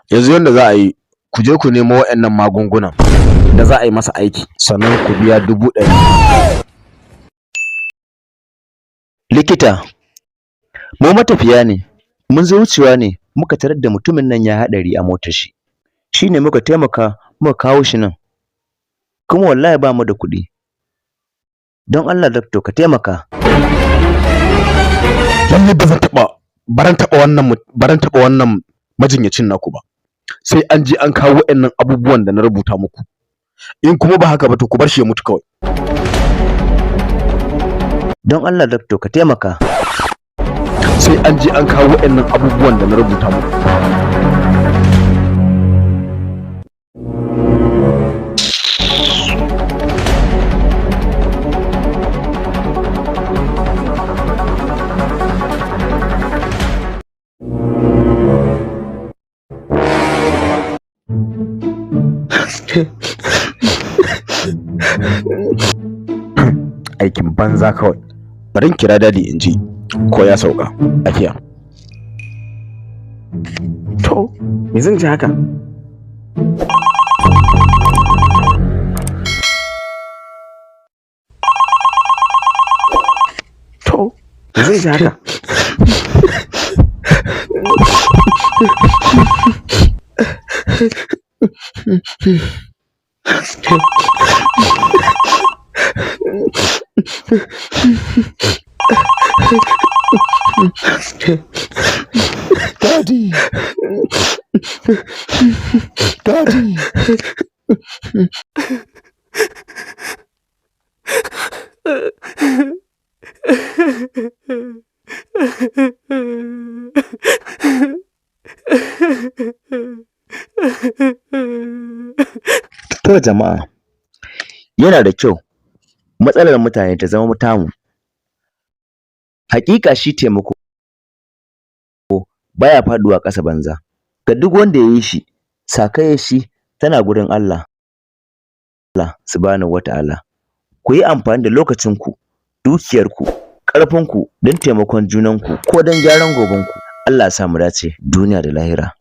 Yanzu yanda za a yi, ku je ku nemo waɗannan magungunan da za a yi masa aiki, sannan ku biya 100,000. Likita, mu matafiya ne, mun zo wucewa ne muka tarar da mutumin nan ya haɗari a motar shi. Shi ne muka taimaka muka kawo shi nan. Kuma wallahi ba mu da kuɗi. Don Allah doctor ka taimaka. Lallai baran taɓa wannan majinyacin naku ba. Sai an je an kawo waɗannan abubuwan da na rubuta muku. In kuma ba haka ba to ku bar shi ya mutu kawai. Don Allah doctor ka taimaka. Sai an je an kawo waɗannan abubuwan da na rubuta muku. Aikin banza kawai. Bari in kira dadi in ji ko ya sauka lafiya. To, me zan ji haka? To, me zan ji haka? Daddy. Daddy. To jama'a, yana da kyau matsalar mutane ta zama tamu. Haƙiƙa shi taimako baya faɗuwa ƙasa banza. Ga duk wanda ya yi shi, sakayyar shi tana gurin Allah subhanahu wata'ala. Ku yi amfani da lokacinku, dukiyarku, ƙarfinku don taimakon junanku ko don gyaran gobenku. Allah ya sa mu dace duniya da lahira.